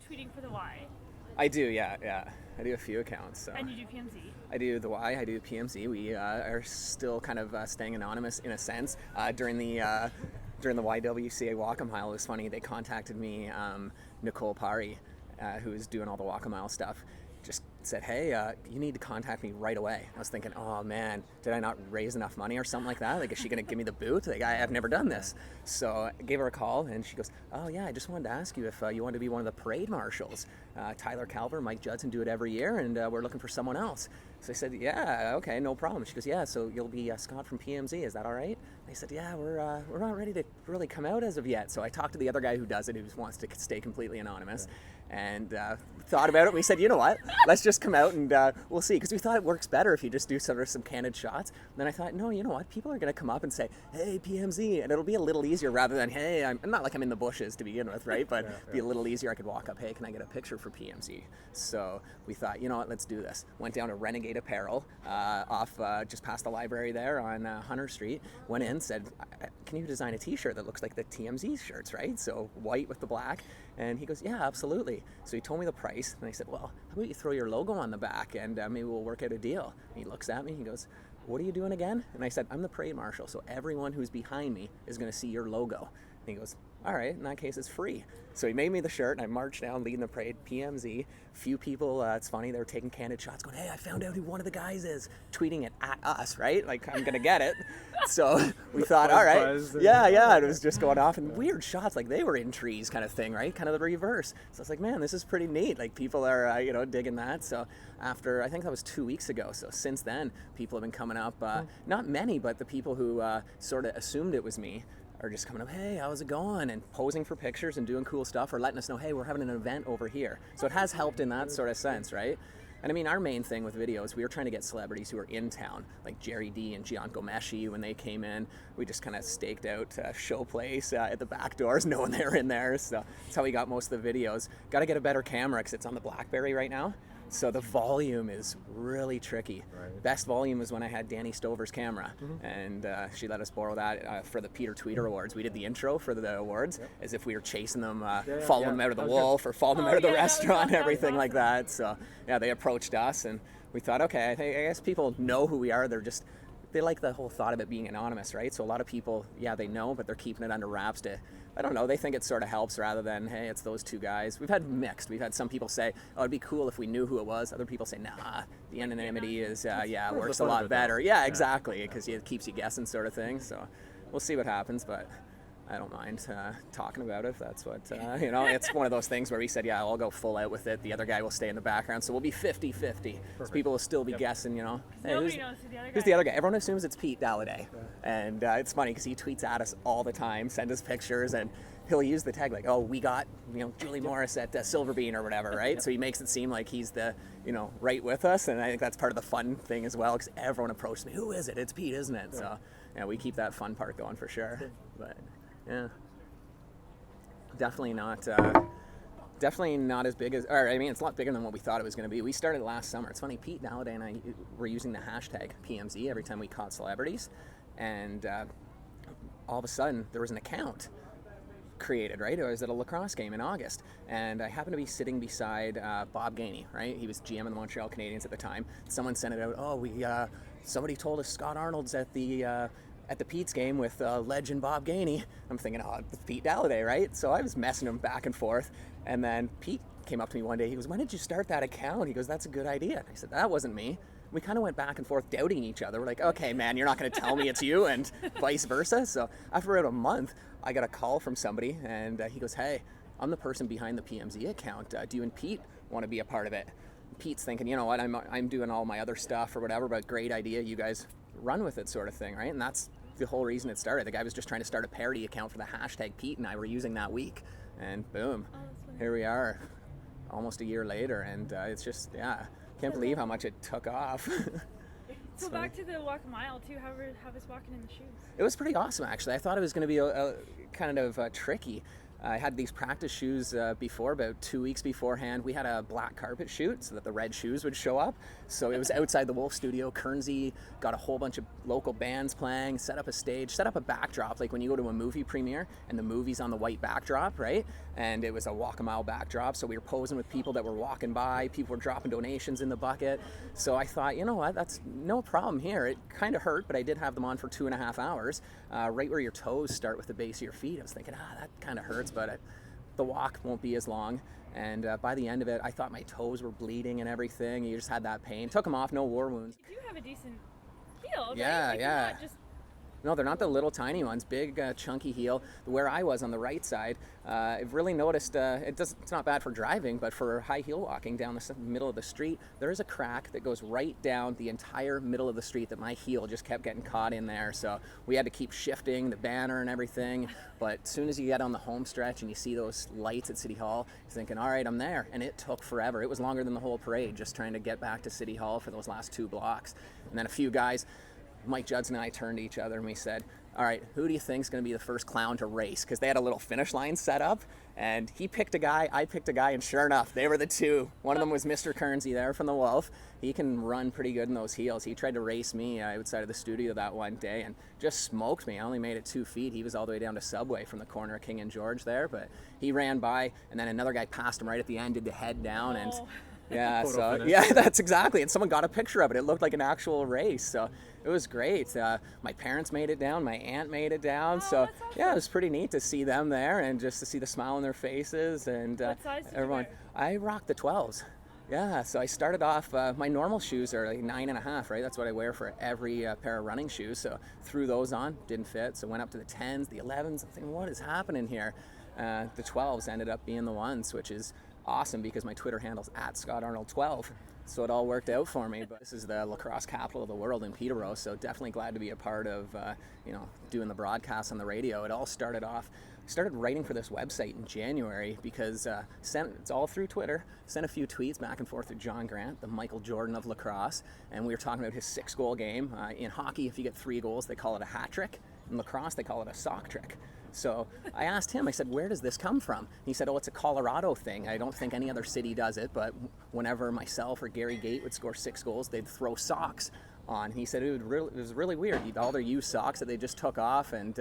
tweeting for the Y. I do, yeah. I do a few accounts. So. And you do PMZ. I do the Y, I do PMZ. We are still kind of staying anonymous in a sense. During the YWCA Walk a Mile, it was funny. They contacted me, Nicole Pari, who is doing all the Walk a Mile stuff. Just said, hey, you need to contact me right away. I was thinking, oh man, did I not raise enough money or something like that? Like, is she going to give me the boot? Like, I've never done this. So I gave her a call and she goes, oh yeah, I just wanted to ask you if you want to be one of the parade marshals. Tyler Calver, Mike Judson do it every year, and we're looking for someone else. So I said, yeah, okay, no problem. She goes, yeah, so you'll be Scott from PMZ, is that all right? And I said, yeah, we're not ready to really come out as of yet. So I talked to the other guy who does it, who wants to stay completely anonymous. And thought about it. We said, you know what? Let's just come out and we'll see. Because we thought it works better if you just do some candid shots. And then I thought, no, you know what? People are going to come up and say, hey, PMZ. And it'll be a little easier rather than, hey, I'm not like I'm in the bushes to begin with, right? But it'd be a little easier. I could walk up, hey, can I get a picture for PMZ? So we thought, you know what? Let's do this. Went down to Renegade Apparel off just past the library there on Hunter Street. Went in, said, can you design a T-shirt that looks like the TMZ shirts, right? So white with the black. And he goes, yeah, absolutely. So he told me the price, and I said, well, how about you throw your logo on the back, and maybe we'll work out a deal. And he looks at me, he goes, what are you doing again? And I said, I'm the parade marshal, so everyone who's behind me is going to see your logo. And he goes, all right, in that case, it's free. So he made me the shirt, and I marched down leading the parade, PMZ. Few people, it's funny, they were taking candid shots, going, hey, I found out who one of the guys is, tweeting it at us, right? Like, I'm going to get it. So we thought, all right. Yeah, it was just going off, and weird shots, like they were in trees kind of thing, right? Kind of the reverse. So I was like, man, this is pretty neat. Like, people are, digging that. So after, I think that was 2 weeks ago. So since then, people have been coming up, not many, but the people who sort of assumed it was me are just coming up, hey, how's it going? And posing for pictures and doing cool stuff, or letting us know, hey, we're having an event over here. So it has helped in that sort of sense, right? And I mean, our main thing with videos, we were trying to get celebrities who are in town, like Jerry D and Gian Gomeshi. When they came in, we just kind of staked out show place at the back doors, knowing they were in there. So that's how we got most of the videos. Got to get a better camera because it's on the BlackBerry right now. So the volume is really tricky. Right. Best volume was when I had Danny Stover's camera, and she let us borrow that for the Peter Tweeter Awards. We did the intro for the awards as if we were chasing them, following them out of the wolf or following them out of the restaurant, everything like that. So yeah, they approached us, and we thought, okay, I guess people know who we are. They like the whole thought of it being anonymous, right? So a lot of people, they know, but they're keeping it under wraps to, I don't know, they think it sort of helps rather than, hey, it's those two guys. We've had mixed. We've had some people say, oh, it'd be cool if we knew who it was. Other people say, nah, the anonymity is, works a lot better. Yeah, exactly, because it keeps you guessing sort of thing. So we'll see what happens, but I don't mind talking about it if that's what, it's one of those things where we said, yeah, I'll go full out with it. The other guy will stay in the background. So we'll be 50-50. So people will still be guessing, hey, nobody knows who the other guy is. Who's the other guy? Everyone assumes it's Pete Dalladay. And it's funny because he tweets at us all the time, send us pictures, and he'll use the tag like, oh, we got, Julie Morris at Silver Bean or whatever, right? So he makes it seem like he's the, right with us. And I think that's part of the fun thing as well, because everyone approaches me, who is it? It's Pete, isn't it? So yeah, we keep that fun part going for sure. But yeah, definitely not as big as, or I mean, it's a lot bigger than what we thought it was going to be. We started last summer. It's funny, Pete Dalladay and I were using the hashtag PMZ every time we caught celebrities, and all of a sudden there was an account created, right? I was at a lacrosse game in August, and I happened to be sitting beside Bob Gainey, right? He was GM of the Montreal Canadiens at the time. Someone sent it out, oh, somebody told us Scott Arnold's at the Pete's game with legend Bob Gainey. I'm thinking, oh, it's Pete Dalladay, right? So I was messing him back and forth, and then Pete came up to me one day. He goes, when did you start that account? He goes, that's a good idea. I said, that wasn't me. We kind of went back and forth doubting each other. We're like, okay, man, you're not going to tell me it's you, and vice versa. So after about a month, I got a call from somebody, and he goes, hey, I'm the person behind the PMZ account. Do you and Pete want to be a part of it? Pete's thinking, you know what, I'm doing all my other stuff or whatever, but great idea, you guys run with it sort of thing, right? And that's the whole reason it started. The guy was just trying to start a parody account for the hashtag Pete and I were using that week, and boom, here we are almost a year later, and it's just, can't believe how much it took off. So back to the walk a mile too, how was walking in the shoes? It was pretty awesome, actually. I thought it was going to be a kind of tricky. I had these practice shoes before, about 2 weeks beforehand. We had a black carpet shoot so that the red shoes would show up. So it was outside the Wolf Studio. Kernsey got a whole bunch of local bands playing, set up a stage, set up a backdrop, like when you go to a movie premiere and the movie's on the white backdrop, right? And it was a walk a mile backdrop. So we were posing with people that were walking by. People were dropping donations in the bucket. So I thought, you know what, that's no problem here. It kind of hurt, but I did have them on for 2.5 hours, right where your toes start with the base of your feet. I was thinking, that kind of hurts, but the walk won't be as long. And by the end of it, I thought my toes were bleeding and everything. You just had that pain. Took them off, no war wounds. You do have a decent heel, Yeah, right? Like, yeah. You're not just No, they're not the little tiny ones. Big, chunky heel. Where I was on the right side, I've really noticed it's not bad for driving, but for high heel walking down the middle of the street, there is a crack that goes right down the entire middle of the street that my heel just kept getting caught in there. So we had to keep shifting the banner and everything. But as soon as you get on the home stretch and you see those lights at City Hall, you're thinking, all right, I'm there. And it took forever. It was longer than the whole parade, just trying to get back to City Hall for those last 2 blocks. And then a few guys, Mike Judson and I, turned to each other and we said, all right, who do you think is going to be the first clown to race? Because they had a little finish line set up, and he picked a guy, I picked a guy, and sure enough, they were the two. One of them was Mr. Kernsey there from the Wolf. He can run pretty good in those heels. He tried to race me outside of the studio that one day and just smoked me. I only made it 2 feet. He was all the way down to Subway from the corner of King and George there, but he ran by, and then another guy passed him right at the end, did the head down, and yeah, so yeah, that's exactly. And someone got a picture of it. It looked like an actual race, so it was great. My parents made it down. My aunt made it down. So that's awesome. yeah, it was pretty neat to see them there and just to see the smile on their faces. And What size did you everyone, wear? I rocked the 12s. Yeah, so I started off, my normal shoes are like 9.5, right? That's what I wear for every pair of running shoes. So threw those on, didn't fit. So went up to the 10s, the 11s. I'm thinking, what is happening here? The 12s ended up being the ones, which is awesome because my Twitter handle's at Scott Arnold 12. So it all worked out for me. But this is the lacrosse capital of the world in Peterborough, so definitely glad to be a part of, doing the broadcast on the radio. It all started off, I started writing for this website in January because it's all through Twitter. Sent a few tweets back and forth with John Grant, the Michael Jordan of lacrosse, and we were talking about his 6-goal game. In hockey, if you get 3 goals, they call it a hat trick. In lacrosse, they call it a sock trick. So I asked him, I said, where does this come from? He said, it's a Colorado thing. I don't think any other city does it, but whenever myself or Gary Gate would score 6 goals, they'd throw socks on. He said it was really weird. All their used socks that they just took off, and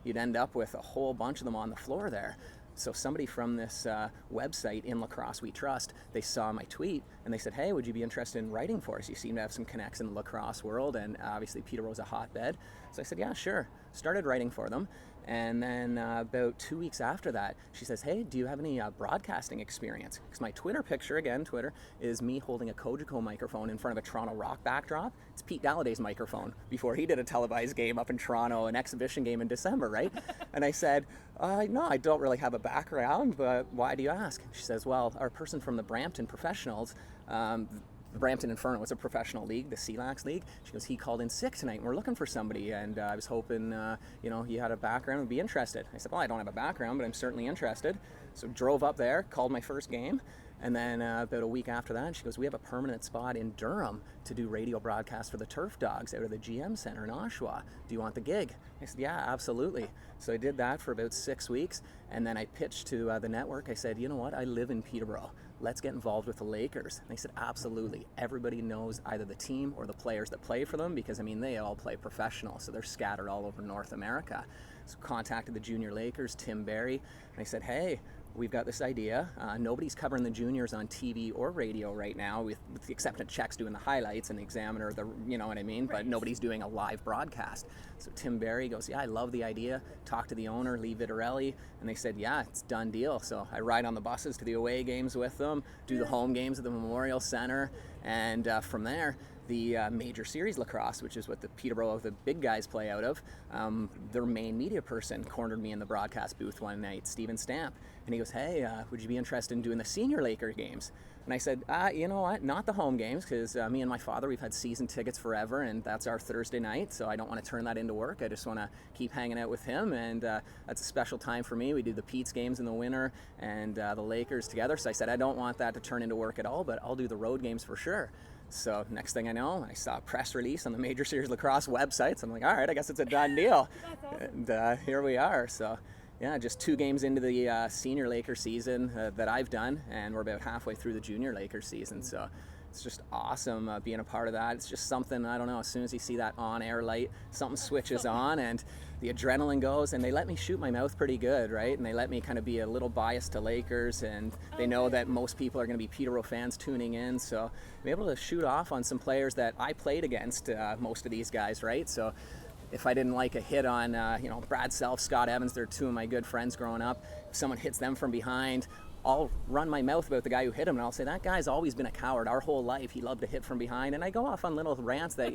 you'd end up with a whole bunch of them on the floor there. So somebody from this website, In Lacrosse We Trust, they saw my tweet and they said, hey, would you be interested in writing for us? You seem to have some connects in the lacrosse world, and obviously Peterborough's a hotbed. So I said, yeah, sure. Started writing for them. And then about 2 weeks after that, she says, hey, do you have any broadcasting experience? Because my Twitter picture, again, Twitter, is me holding a Cogeco microphone in front of a Toronto Rock backdrop. It's Pete Dalladay's microphone before he did a televised game up in Toronto, an exhibition game in December, right? And I said, no, I don't really have a background, but why do you ask? She says, well, our person from the Brampton Professionals, the Brampton Inferno was a professional league, the CLAX league. She goes, he called in sick tonight and we're looking for somebody, and I was hoping, you had a background and would be interested. I said, well, I don't have a background, but I'm certainly interested. So drove up there, called my first game, and then about a week after that, she goes, we have a permanent spot in Durham to do radio broadcast for the Turf Dogs out of the GM Center in Oshawa. Do you want the gig? I said, yeah, absolutely. So I did that for about 6 weeks, and then I pitched to the network. I said, you know what, I live in Peterborough. Let's get involved with the Lakers. And they said, absolutely. Everybody knows either the team or the players that play for them because, they all play professional, so they're scattered all over North America. So contacted the junior Lakers, Tim Barry, and I said, hey, we've got this idea. Nobody's covering the juniors on TV or radio right now, with the exception of Czech's doing the highlights and the Examiner, but nobody's doing a live broadcast. So Tim Barry goes, yeah, I love the idea. Talk to the owner, Lee Vitarelli, and they said, yeah, it's done deal. So I ride on the buses to the away games with them, do the home games at the Memorial Center, and from there, the Major Series Lacrosse, which is what the Peterborough, the big guys play out of, their main media person cornered me in the broadcast booth one night, Steven Stamp, and he goes, hey, would you be interested in doing the senior Laker games? And I said, you know what, not the home games, because me and my father, we've had season tickets forever, and that's our Thursday night, so I don't want to turn that into work. I just want to keep hanging out with him, and that's a special time for me. We do the Pete's games in the winter and the Lakers together, so I said, I don't want that to turn into work at all, but I'll do the road games for sure. So next thing I know, I saw a press release on the Major Series Lacrosse websites. I'm like, all right, I guess it's a done deal. That's awesome. And here we are. So yeah, just 2 games into the senior Laker season that I've done, and we're about halfway through the junior Laker season. So it's just awesome being a part of that. It's just something, I don't know, as soon as you see that on-air light, something switches on and the adrenaline goes, and they let me shoot my mouth pretty good, right? And they let me kind of be a little biased to Lakers, and they know that most people are going to be Peterborough fans tuning in. So I'm able to shoot off on some players that I played against, most of these guys, right? So if I didn't like a hit on, Brad Self, Scott Evans, they're 2 of my good friends growing up. If someone hits them from behind, I'll run my mouth about the guy who hit him, and I'll say, that guy's always been a coward our whole life. He loved to hit from behind. And I go off on little rants that,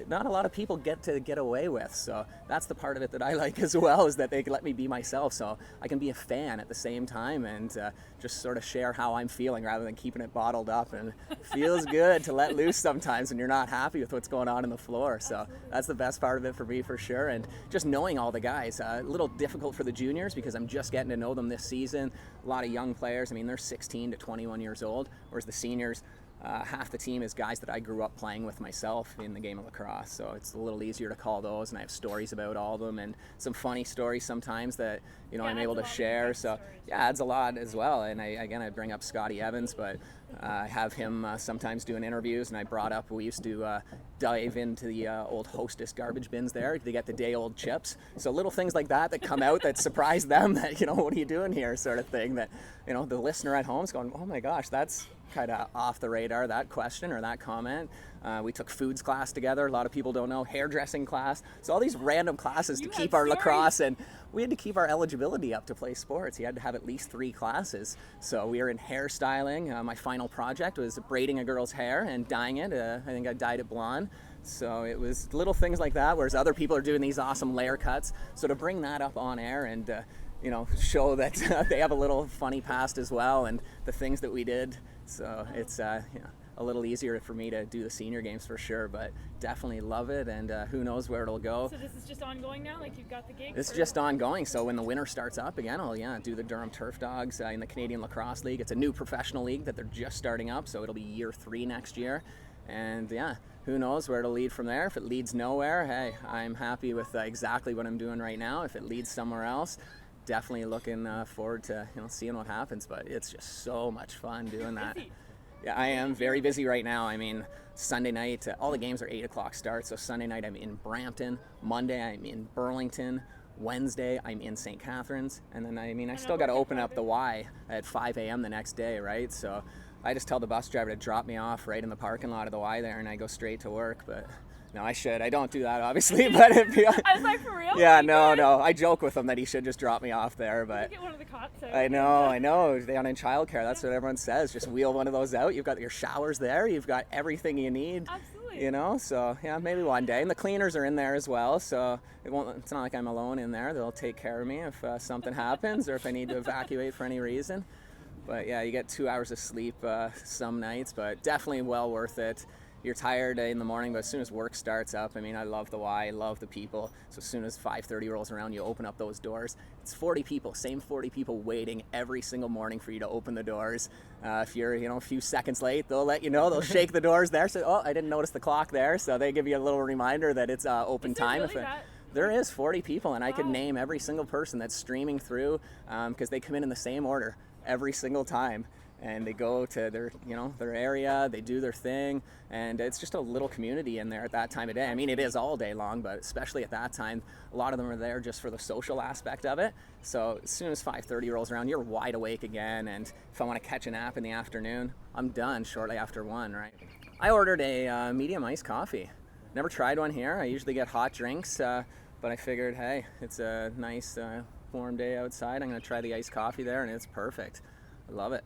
not a lot of people get to get away with. So that's the part of it that I like as well, is that they let me be myself. So I can be a fan at the same time and just sort of share how I'm feeling rather than keeping it bottled up. And it feels good to let loose sometimes when you're not happy with what's going on the floor. So that's the best part of it for me, for sure. And just knowing all the guys, a little difficult for the juniors because I'm just getting to know them this season. A lot of young players. I mean, they're 16 to 21 years old, whereas the seniors, half the team is guys that I grew up playing with myself in the game of lacrosse. So it's a little easier to call those, and I have stories about all of them and some funny stories sometimes that, I'm able to share. So yeah, adds a lot as well. And I bring up Scotty Evans, but I have him sometimes doing interviews, and I brought up, we used to dive into the old Hostess garbage bins there to get the day-old chips. So little things like that come out that surprise them that, what are you doing here, sort of thing, that, the listener at home is going, oh my gosh, that's kind of off the radar, that question or that comment. We took foods class together. A lot of people don't know, hairdressing class. So all these random classes to keep our lacrosse, and we had to keep our eligibility up to play sports. You had to have at least 3 classes. So we were in hairstyling. My final project was braiding a girl's hair and dyeing it. I think I dyed it blonde. So it was little things like that, whereas other people are doing these awesome layer cuts. So to bring that up on air and show that they have a little funny past as well, and the things that we did. So it's a little easier for me to do the senior games for sure, but definitely love it, and who knows where it'll go. So this is just ongoing now? Like, you've got the gigs? It's just ongoing. So when the winter starts up again, I'll do the Durham Turf Dogs in the Canadian Lacrosse League. It's a new professional league that they're just starting up, so it'll be year 3 next year. And who knows where it'll lead from there. If it leads nowhere, hey, I'm happy with exactly what I'm doing right now. If it leads somewhere else, definitely looking forward to seeing what happens. But it's just so much fun doing that. Yeah, I am very busy right now. I mean, Sunday night, all the games are 8 o'clock start. So Sunday night I'm in Brampton. Monday I'm in Burlington. Wednesday I'm in St. Catharines. And then I still got to open up the Y at 5 a.m. the next day, right? So I just tell the bus driver to drop me off right in the parking lot of the Y there, and I go straight to work. But no, I should. I don't do that, obviously. But I was like, for real? Yeah, no. I joke with him that he should just drop me off there. But get one of the cots out. I know. Down in childcare, that's what everyone says. Just wheel one of those out. You've got your showers there. You've got everything you need. Absolutely. So yeah, maybe one day. And the cleaners are in there as well, so it's not like I'm alone in there. They'll take care of me if something happens or if I need to evacuate for any reason. But yeah, you get 2 hours of sleep some nights, but definitely well worth it. You're tired in the morning, but as soon as work starts up, I love the Y, I love the people. So as soon as 5:30 rolls around, you open up those doors. It's 40 people, same 40 people waiting every single morning for you to open the doors. If you're, a few seconds late, they'll let you know. They'll shake the doors there. So, I didn't notice the clock there. So they give you a little reminder that it's open time. Really There is 40 people, and I could name every single person that's streaming through because they come in the same order every single time. And they go to their area, they do their thing, and it's just a little community in there at that time of day. It is all day long, but especially at that time, a lot of them are there just for the social aspect of it. So as soon as 5:30 rolls around, you're wide awake again, and if I want to catch a nap in the afternoon, I'm done shortly after 1, right? I ordered a medium iced coffee. Never tried one here. I usually get hot drinks, but I figured, hey, it's a nice warm day outside. I'm going to try the iced coffee there, and it's perfect. I love it.